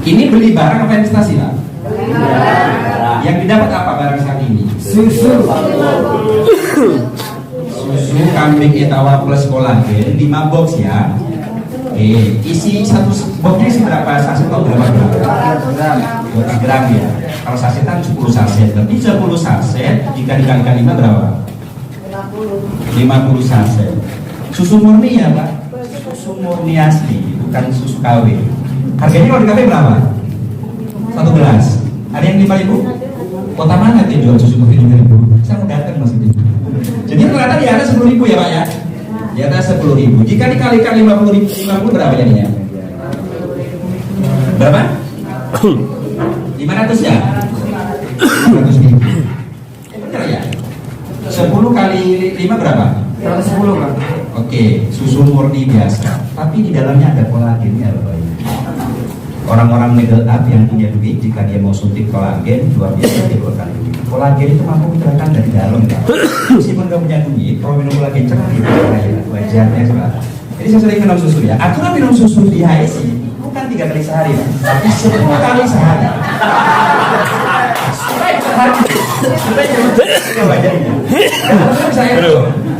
Ini beli barang apa investasi lah? Yang didapat apa barang saat ini? Susu kambing etawa plus kolagen 5 box ya. Oke, isi satu boxnya isi berapa saset atau berapa gram? 2 gram ya. Kalau sasetan 10 saset, berarti 10 saset dikali 5 berapa? 50 saset. Susu murni ya Pak? Susu murni asli, bukan susu KW. Harganya kalau di KW berapa? 1 gelas. Ada yang 5.000? Kota mana yang jual susu murni 5.000? Saya mau datang Mas itu. Jadi ternyata di atas 10.000 ya Pak ya? Di atas 10.000. Jika dikalikan 50 berapa jadinya? Berapa? 500 ya? 500.000. Benar ya? 10 kali 5 berapa? 110 Pak. Oke, susu murni biasa, tapi di dalamnya ada kolagennya Bapak Ibu. Orang-orang middle up yang punya duit, jika dia mau suntik kolagen, luar biasa dia keluarkan duit. Kolagen itu mampu mencerahkan dari dalam ya. Meskipun nggak punya duit, kalau minum kolagen cerah gitu wajahnya Pak. Jadi saya sering minum susu ya. Aturan minum susu di HSI bukan 3 kali sehari, Pak, tapi 10 kali sehari.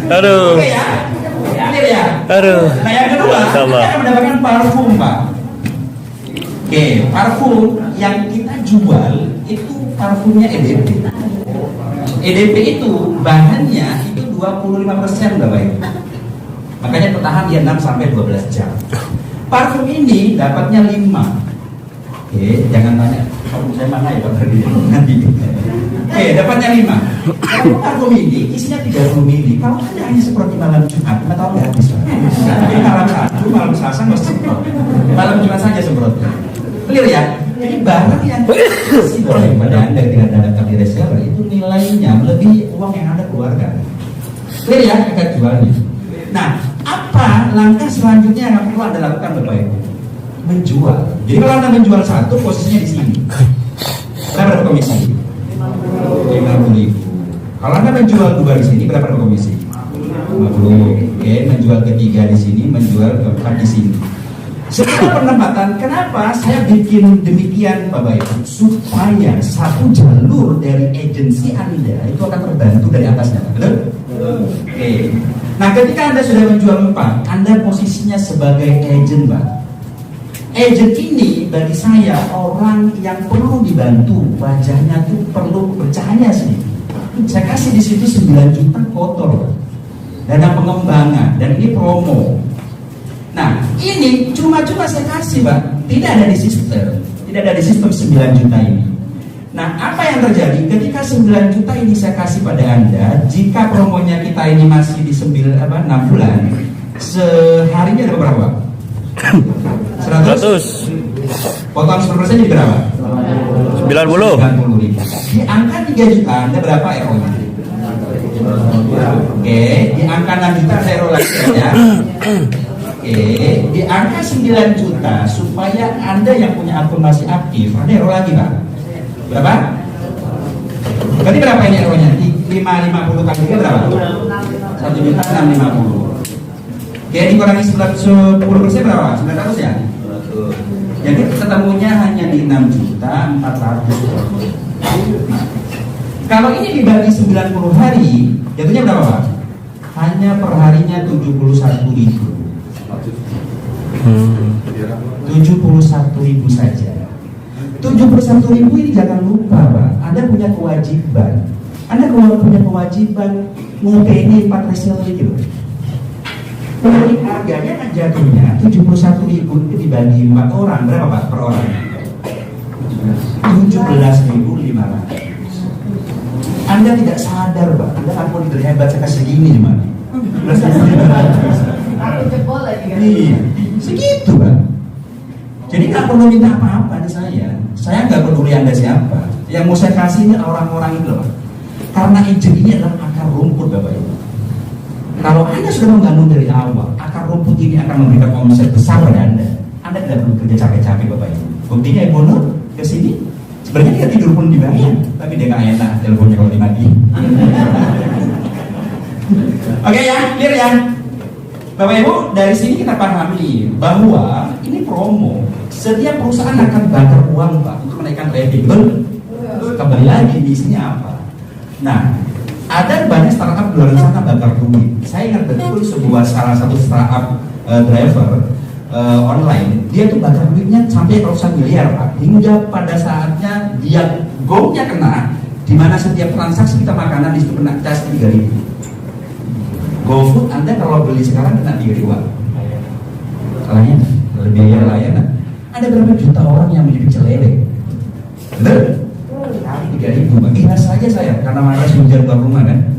Aduh. Oke ya. Clear ya. Aduh. Nah yang kedua, kita akan mendapatkan parfum Pak. Oke, parfum yang kita jual itu parfumnya EDP. EDP itu bahannya itu 25% Bapak Ibu. Makanya bertahan dia 6 sampai 12 jam. Parfum ini dapatnya 5. Oke, jangan tanya parfum saya mana ya Pak tadi nanti. Oke, dapatnya 5. Kalau parfum ini isinya 30 mili. Kalau Anda hanya seperti malam Jumat, 5 tahun nggak habis Pak. Tapi malam Sabtu, malam Selasa nggak semprot. Malam Jumat saja semprot. Clear ya? Jadi barang yang dikasih oleh pada Anda dengan daftar di reseller itu nilainya melebihi uang yang Anda keluarkan. Clear ya? Akan jualnya. Nah, apa langkah selanjutnya yang perlu Anda lakukan Bapak Ibu? Menjual. Jadi kalau Anda menjual satu, posisinya di sini. Berapa komisi? 50.000. Kalau Anda menjual 2 di sini, berapa komisi? 50. Oke, menjual ketiga di sini, menjual keempat di sini. Setelah penempatan, kenapa saya bikin demikian Bapak Ibu? Supaya satu jalur dari agensi Anda itu akan terbantu dari atasnya, betul? Oke. Nah, ketika Anda sudah menjual 4, Anda posisinya sebagai agent, Pak. Agent ini bagi saya orang yang perlu dibantu, wajahnya tuh perlu bercahaya sih. Saya kasih di situ 9 juta kotor, dana pengembangan, dan ini promo. Nah, ini cuma-cuma saya kasih Pak, tidak ada di sistem 9 juta ini. Nah, apa yang terjadi ketika 9 juta ini saya kasih pada Anda, jika promonya kita ini masih di 6 bulan, seharinya ada berapa? 100. Potong 10% jadi berapa? 90.000. Di angka 3 juta Anda berapa RO-nya? Oke, di angka 6 juta ada RO lagi ya. Oke, di angka 9 juta supaya Anda yang punya akun masih aktif, ada RO lagi Pak. Berapa? Berarti berapa ini RO-nya? 550 kali 3 berapa? 1.650. Oke, dikurangi 10% berapa? 900 ya? Jadi ketemunya hanya di 6.400.000. Kalau ini dibagi 90 hari, jatuhnya berapa Pak? Hanya perharinya 71.000. 71.000 saja. 71.000 ini jangan lupa Pak, Anda punya kewajiban. Anda punya kewajiban ngopeni 4 reseller gitu. Jadi harganya kan jatuhnya 71.000 itu dibagi 4 orang, berapa Pak per orang? 17.500. Anda tidak sadar Pak, Anda kan mau hebat saya segini cuma 17.500. Aku jebol lagi kan? Iya, segitu Pak. Jadi nggak perlu minta apa-apa di saya nggak peduli Anda siapa. Yang mau saya kasih ini orang-orang itu loh. Karena agent ini adalah akar rumput Bapak Ibu. Kalau Anda sudah membangun dari awal, akar rumput ini akan memberikan omset besar pada Anda. Anda tidak perlu kerja capek-capek Bapak Ibu. Buktinya Ibu Nur kesini, sebenarnya dia tidur pun dibayar, tapi dia nggak enak teleponnya kalau dimatiin. Oke ya, clear ya. Bapak Ibu, dari sini kita pahami bahwa ini promo. Setiap perusahaan akan bakar uang Pak untuk menaikkan rating. Kembali lagi di sini apa? Nah, ada banyak startup di luar sana bakar duit. Saya ingat betul salah satu startup driver online, dia tuh bakar duitnya sampai ratusan miliar Pak. Hingga pada saatnya dia gongnya kena, di mana setiap transaksi kita makanan di situ kena cas 3.000. GoFood Anda kalau beli sekarang kena 3.000. Salahnya lebih biaya layanan. Ada berapa juta orang yang menjadi celele? Bener? 3.000. Kira saja saya karena malas hujan keluar rumah kan.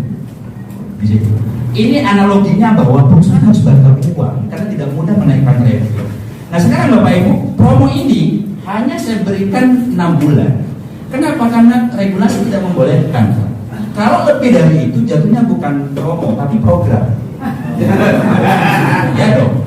Di situ. Ini analoginya bahwa perusahaan harus bakar uang karena tidak mudah menaikkan revenue. Nah sekarang Bapak Ibu, promo ini hanya saya berikan 6 bulan. Kenapa? Karena regulasi tidak membolehkan. Kalau lebih dari itu jatuhnya bukan promo tapi program. Ya dong.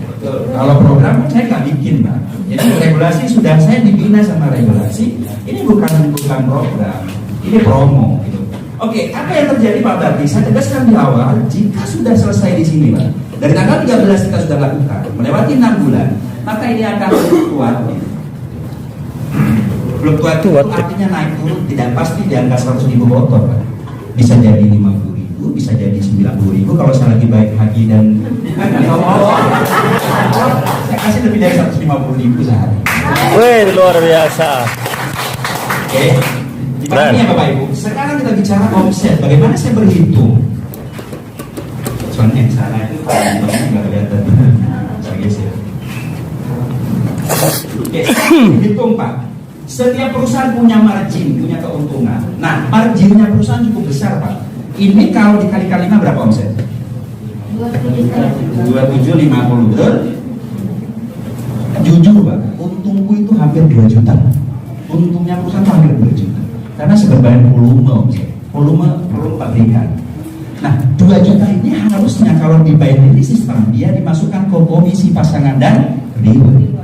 Kalau program saya nggak bikin Pak. Jadi regulasi sudah saya dibina sama regulasi. Ini bukan program, ini promo. Gitu. Oke, apa yang terjadi Pak Bakti? Saya tegaskan di awal, jika sudah selesai di sini Pak, dari tanggal 13 kita sudah lakukan, melewati 6 bulan, maka ini akan fluktuatif. Fluktuatif itu artinya naik turun, tidak pasti di angka 100.000 motor Pak. Bisa jadi 50.000, bisa jadi 90.000 kalau saya lagi baik hati dan saya kasih lebih dari 150.000 sehari. Wih, luar biasa. Oke, dipahami ya Bapak Ibu. Sekarang kita bicara omset. Bagaimana saya berhitung? Soalnya yang sana itu nggak kelihatan. Saya geser. Oke, hitung Pak. Setiap perusahaan punya margin, punya keuntungan. Nah, marginnya perusahaan cukup besar Pak. Ini kalau dikali-kali 5 berapa omset? 2750, betul? Jujur Pak, untungku itu hampir 2 juta. Untungnya perusahaan hampir 2 juta. Karena sebagian volume omset, volume pabrikan. Nah, 2 juta ini harusnya kalau di binary system dia dimasukkan ke komisi pasangan dan reward.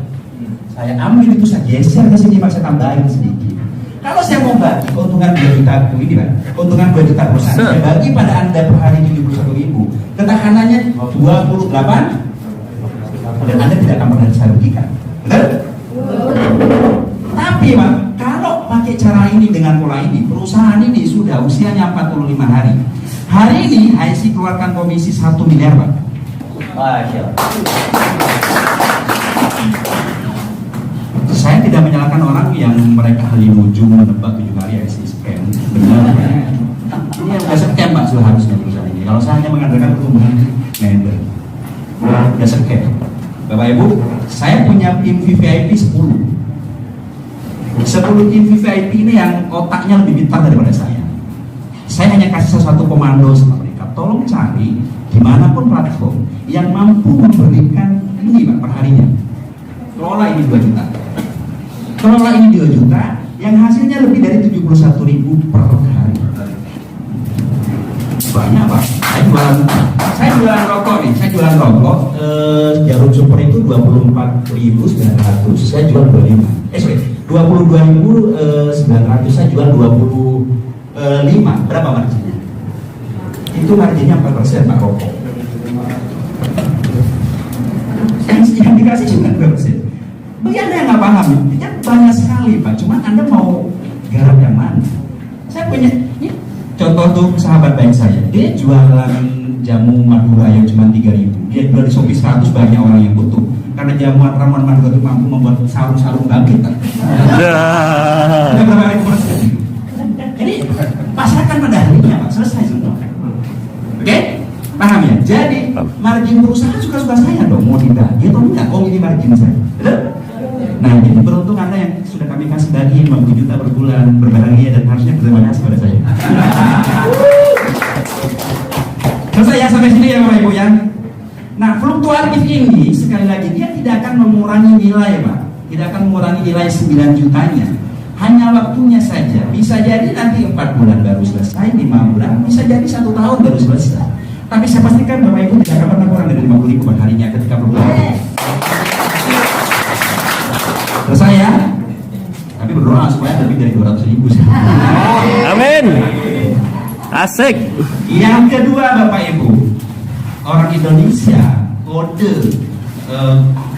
Saya ambil itu, saya geser ke sini, Pak, saya tambahin sedikit. Kalau saya mau bagi keuntungan 2 juta ini Pak, keuntungan 2 juta perusahaan, saya bagi pada Anda per hari 71.000, ketahanannya 28, dan Anda tidak akan pernah saya rugikan. Benar? Tapi Pak, kalau pakai cara ini dengan pola ini, perusahaan ini sudah usianya 45 hari. Hari ini HSI keluarkan komisi 1 miliar Pak. Masya Allah. Saya tidak menyalahkan orang yang mereka halimuju menebak 7 kali HSI scam. Benar. Ini yang sudah scam Pak, sudah harusnya perusahaan ini. Kalau saya hanya mengandalkan pertumbuhan member, sudah scam. Bapak Ibu, saya punya tim VVIP 10 tim VVIP ini yang otaknya lebih pintar daripada saya. Saya hanya kasih satu komando sama mereka, tolong cari dimanapun platform yang mampu memberikan ini Pak perharinya. Kelola ini 2 juta. Kelola ini 2 juta, yang hasilnya lebih dari 71.000 per hari. Banyak Pak. Saya jualan rokok nih, jarum super itu 24.900, saya jual 22.900, saya jual 25. Berapa marginnya? Itu marginnya 4% Pak rokok. Yang dikasih juga 2%. Bagi Anda yang nggak paham, ya banyak sekali Pak. Cuma Anda mau garap yang mana? Saya punya ini contoh tuh sahabat baik saya. Dia jualan jamu Madura yang cuma 3.000. Dia jual di Shopee 100, banyak orang yang butuh. Karena jamuan ramuan Madura itu mampu membuat sarung-sarung bangkit. Ini pasarkan pada harinya Pak, selesai semua. Oke? Paham ya? Jadi margin perusahaan suka-suka saya dong, mau dibagi atau enggak? Oh ini margin saya. Betul? Nah, jadi beruntung Anda yang sudah kami kasih bagi 50 juta per bulan berbahagia dan harusnya berterima kasih pada saya. Selesai ya sampai sini ya Bapak Ibu ya. Nah, fluktuatif ini sekali lagi dia tidak akan mengurangi nilai Pak. Tidak akan mengurangi nilai 9 jutanya. Hanya waktunya saja. Bisa jadi nanti 4 bulan baru selesai, 5 bulan, bisa jadi 1 tahun baru selesai. Tapi saya pastikan Bapak Ibu tidak akan pernah kurang dari 50.000 per harinya ketika berbulan. Selesai ya? Tapi berdoa supaya lebih dari 200.000. Amin. Asik. Yang kedua Bapak Ibu, orang Indonesia kode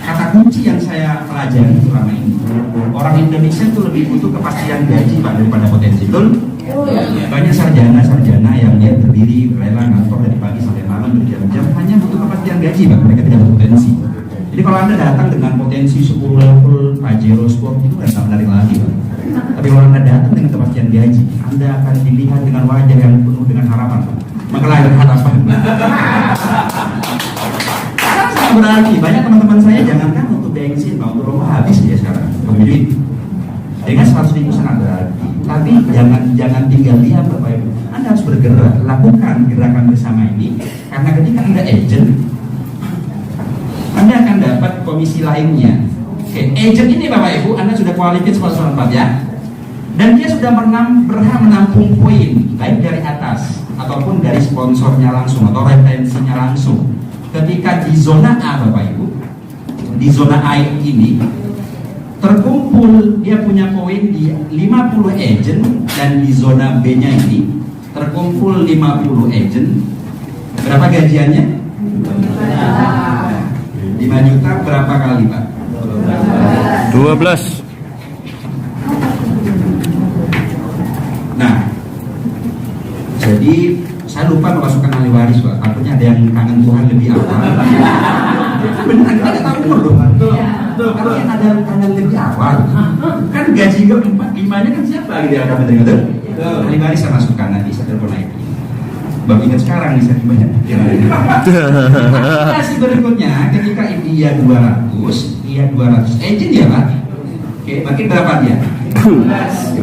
kata kunci yang saya pelajari selama ini, orang Indonesia itu lebih butuh kepastian gaji Pak daripada potensi. Betul? Banyak sarjana yang dia berdiri rela ngantor dari pagi sampai malam berjam-jam hanya butuh kepastian gaji Pak, mereka tidak berpotensi. Jadi kalau Anda datang dengan potensi 10 level Pajero Sport itu nggak menarik lagi Pak. Tapi kalau Anda datang dengan kepastian gaji, Anda akan dilihat dengan wajah yang penuh dengan harapan Pak. Maka lahir harapan. Berarti banyak teman-teman saya jangankan untuk bensin, untuk rokok habis dia sekarang. Duit. Dengan 100.000 sangat berarti. Tapi jangan tinggal diam Bapak Ibu. Anda harus bergerak, lakukan gerakan bersama ini. Karena ketika Anda agent, Anda akan dapat komisi lainnya. Oke, agent ini Bapak Ibu, Anda sudah qualified sponsor 4 ya. Dan dia sudah berhak menampung poin baik dari atas ataupun dari sponsornya langsung atau retensinya langsung. Ketika di zona A Bapak Ibu, di zona A ini terkumpul dia punya poin di 50 agent, dan di zona B nya ini terkumpul 50 agent. Berapa gajiannya? 5 juta berapa kali Pak? 12. Nah, jadi saya lupa memasukkan ahli waris Pak. Takutnya ada yang kangen Tuhan lebih awal. Benar, kita nggak tahu umur loh. Kalau yang ada kangen lebih awal, kan gaji gue 4-5-nya kan siapa gitu yang dapat dengar tuh? Ahli waris saya masukkan, nanti saya telepon lagi. Baru ingat sekarang nih saya banyak. Kasih berikutnya, ketika dia 200, dia 200 agent ya Pak. Oke, makin berapa dia? 15.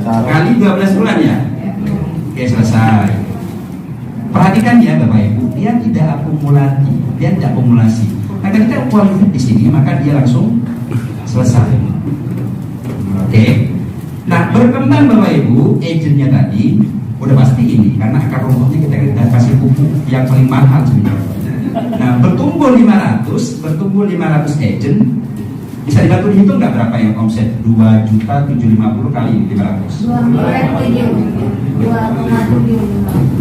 Kali 12 bulan ya. Oke, selesai. Perhatikan ya Bapak Ibu, dia tidak akumulasi, dia tidak akumulasi. Nah, ketika kualifikasi di sini, maka dia langsung selesai. Oke. Nah, berkembang Bapak Ibu, agentnya tadi udah pasti ini, karena akar rumputnya kita kasih pupuk yang paling mahal sebenarnya. Nah, bertumbuh 500 agent. Bisa dibantu dihitung nggak berapa yang omset? 2.750 kali 500.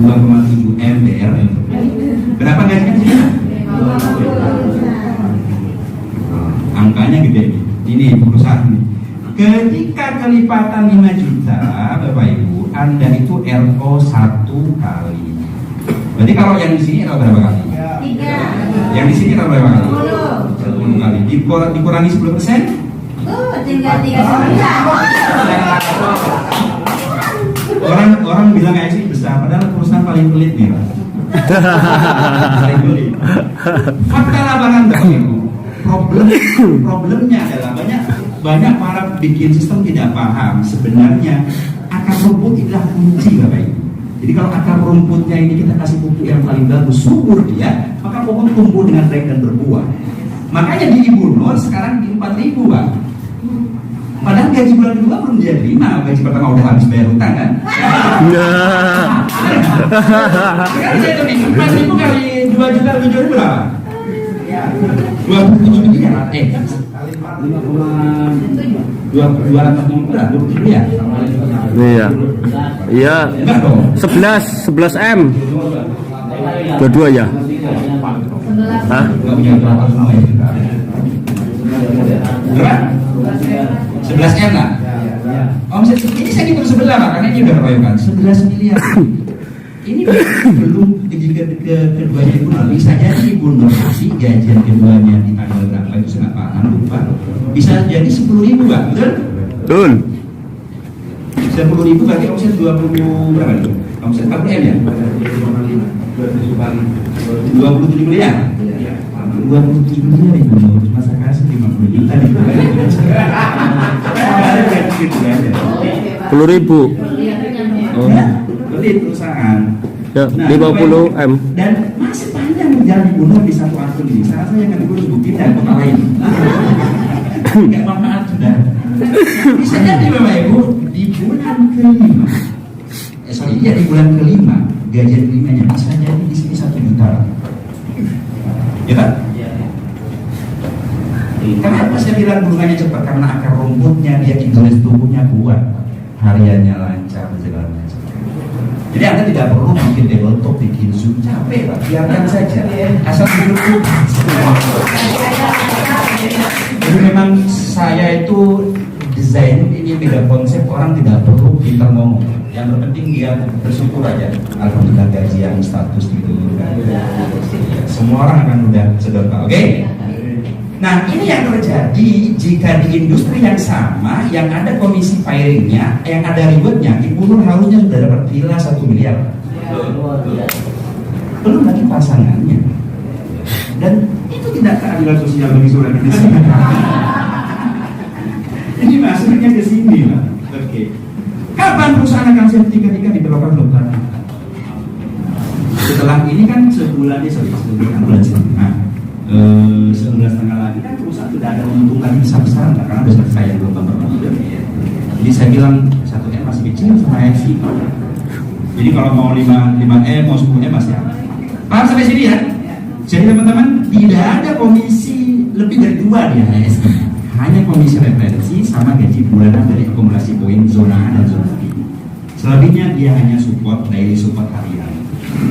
2,7 MBR. Berapa gajinya sih? Angkanya gede. Ini perusahaan ini. Ketika kelipatan 5 juta, Bapak Ibu, Anda itu RO 1 kali. Berarti kalau yang di sini RO berapa kali? 3. Yang di sini RO berapa kali? 10 kali. Dikurangi 10%? Tinggal 3. Orang bilang kayak sih besar, padahal perusahaan paling pelit nih Pak. Paling pelit. Fakta lapangan Bapak Ibu. Problemnya adalah banyak para bikin sistem tidak paham sebenarnya akar rumput itulah kunci Bapak Ibu. Jadi kalau akar rumputnya ini kita kasih pupuk yang paling bagus, subur dia, maka pohon tumbuh dengan baik dan berbuah. Makanya di Ibu Nur sekarang di 4.000 Pak. Padahal gaji bulan kedua belum jadi 5, gaji pertama udah habis bayar utang kan? Sekarang saya tuh 4.000 kali 2 juta 7 ribu berapa? 27 miliar. 260 lah, 27 miliar. Iya. Iya. Enggak dong. 11 M. Dua-dua ya? Hah? Enggak punya berapa semua ya? Berapa? 11 M lah. Omset ini saya hitung sebelah Pak, karena ini udah keroyokan 11 miliar. Ini belum keduanya Ibu Nur. Bisa jadi Ibu Nur kasih gajian keduanya di tanggal berapa itu saya nggak paham, lupa. Bisa jadi 10.000 Pak, betul? Betul. 10.000 berarti omset 20 berapa itu? Omset 40 M ya? 27 miliar. 27 miliar Ibu Nur, cuma saya kasih 50 juta nih. 10.000. Oh. Ya, beli perusahaan. Ya, 50 M. Dan masih panjang jalan Ibu Nur di satu akun ini. Saya rasa yang Ibu Nur bukti dan kota lain. Enggak manfaat sudah. Bisa jadi Bapak Ibu di bulan kelima. Di bulan kelima gajian kelimanya bisa jadi di sini 1 juta. Ya kan? Kenapa saya bilang bunganya cepat? Karena akar rumputnya dia indeks tubuhnya kuat, hariannya lancar, segala macam. Jadi Anda tidak perlu bikin tabletop, bikin Zoom, capek Pak, biarkan saja. Asal duduk. Jadi memang saya itu desain ini beda konsep, orang tidak perlu pintar ngomong. Yang terpenting dia bersyukur aja. Alhamdulillah gajian, status gitu. Semua orang akan mudah sedekah, oke? Nah ini yang terjadi jika di industri yang sama, yang ada komisi firingnya, yang ada ribetnya, Ibu Nur harusnya sudah dapat villa 1 miliar. Belum lagi pasangannya. Dan itu tidak keadilan sosial bagi saudara di sini. Ini maksudnya ke sini lah. Oke. Kapan perusahaan akan safety ketika diperlakukan belum tahu. Setelah ini kan sebulan bulan setengah. 19 tanggal lagi kan perusahaan sudah ada menguntungkan besar-besaran karena sudah selesai yang belum berlalu. Jadi saya bilang 1M masih kecil sama FI. Jadi kalau mau 5M mau 10M masih ada. Paham sampai sini ya? Jadi teman-teman tidak ada komisi lebih dari 2 di HSI. Hanya komisi referensi sama gaji bulanan dari akumulasi poin zona A dan zona B. Selebihnya dia hanya support, daily support harian.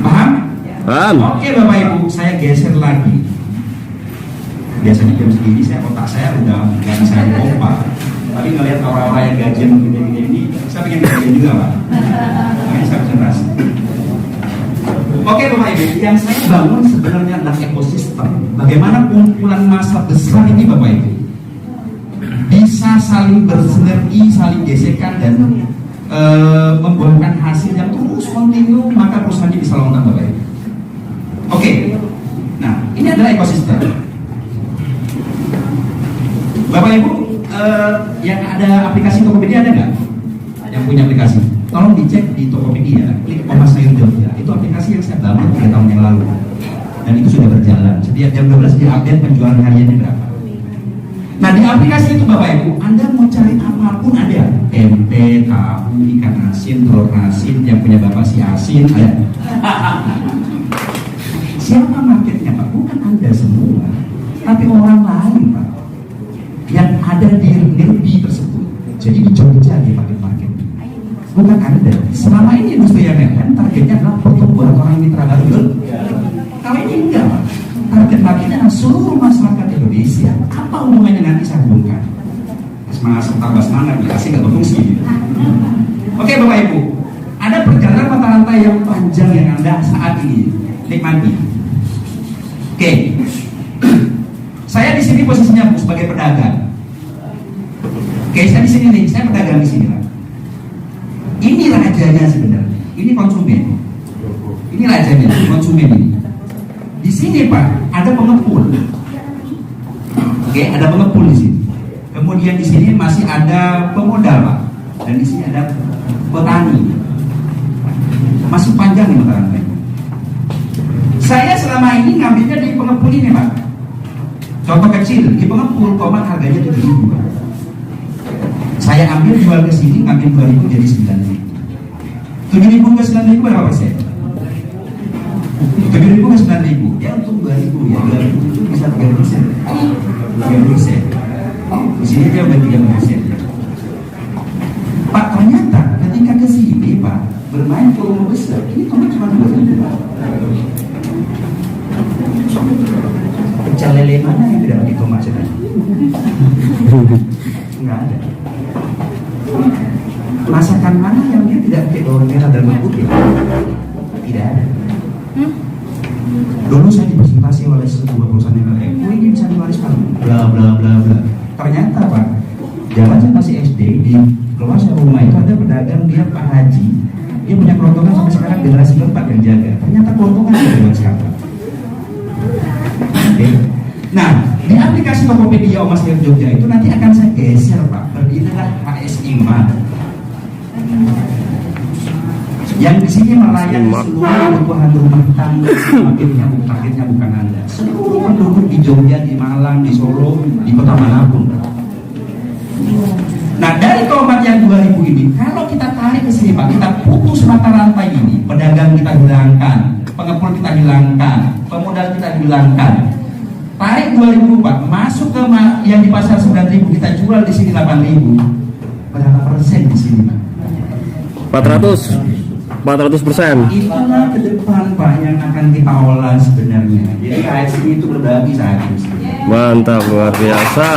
Paham? Paham. Oke Bapak Ibu, saya geser lagi. Biasanya jam segini otak saya udah nggak bisa pompa. Tapi ngelihat orang-orang yang gajian gede-gede ini, saya pengen gajian juga Pak. Makanya saya cerdas. Oke Bapak Ibu, yang saya bangun sebenarnya adalah ekosistem. Bagaimana kumpulan massa besar ini Bapak Ibu bisa saling bersinergi, saling gesekan dan membuahkan hasil yang terus kontinu, maka perusahaannya bisa long term Bapak Ibu. Oke, nah ini adalah ekosistem. Bapak Ibu, yang ada aplikasi Tokopedia ada nggak? Yang punya aplikasi? Tolong dicek di Tokopedia, klik Oma Sayur Jogja. Itu aplikasi yang saya bangun 3 tahun yang lalu. Dan itu sudah berjalan. Setiap jam 12 diupdate penjualan hariannya berapa. Nah di aplikasi itu Bapak Ibu, Anda mau cari apapun ada. Tempe, tahu, ikan asin, telur asin, yang punya bapak si asin ada. Siapa marketnya Pak? Bukan Anda semua, tapi orang lain Pak, yang ada di Nirbi tersebut. Jadi di Jogja dia pakai market, bukan Anda. Selama ini industri yang lain targetnya adalah pertumbuhan orang mitra baru. Kalau ini enggak Pak, target marketnya seluruh masyarakat Indonesia. Apa hubungannya nanti saya hubungkan? Semangat tambah semangat, dikasih nggak berfungsi. Oke Bapak Ibu, ada perjalanan mata rantai yang panjang yang Anda saat ini nikmati. Oke, saya di sini posisinya sebagai pedagang. Oke, saya di sini nih, saya pedagang di sini lah. Ini rajanya sebenarnya, ini konsumen. Ini rajanya, konsumen ini. Di sini Pak, ada pengepul. Oke, ada pengepul di sini. Kemudian di sini masih ada pemodal Pak, dan di sini ada petani. Masih panjang nih mata rantai. Saya selama ini ngambilnya di pengepul ini Pak. Contoh kecil, di pengepul tomat harganya 7.000 Pak. Saya ambil jual ke sini, ngambil 2.000 jadi 9.000. 7.000 ke 9.000 berapa persen? 7.000 ke 9.000, ya untung 2.000 ya, 2.000 itu bisa 3%. 3%. Di sini dia udah 3%. Pak, ternyata ketika ke sini Pak, bermain volume besar, ini tomat cuma 2.000 Pak. Pecel lele mana yang tidak pakai tomat sekarang? Enggak ada. Masakan mana yang dia tidak pakai bawang merah dan bawang putih? Tidak ada. Dulu saya dipresentasi oleh sebuah perusahaan yang bilang, ini bisa diwariskan, bla bla bla bla. Ternyata Pak, jalan saya masih SD, di keluar saya rumah itu ada pedagang, dia Pak Haji, dia punya kelontongan sampai sekarang generasi keempat yang jaga. Ternyata kelontongan itu dengan sekarang. Oke. Nah, di aplikasi Tokopedia Oma Sayur Jogja itu nanti akan saya geser Pak, berdirilah HSI Mart. Yang di sini melayani seluruh kebutuhan rumah tangga, targetnya bukan Anda. Seluruh penduduk di Jogja, di Malang, di Solo, di kota manapun. Nah dari tomat yang 2.000 ini, kalau kita tarik ke sini Pak, kita putus mata rantai ini, pedagang kita hilangkan, pengepul kita hilangkan, pemodal kita hilangkan. Tarik 2.000 Pak, masuk ke yang di pasar 9.000, kita jual di sini 8.000. Berapa persen di sini Pak? 400. 400%. Itulah ke depan Pak yang akan kita olah sebenarnya. Jadi KSI itu berbagi satu sebenarnya. Mantap, luar biasa.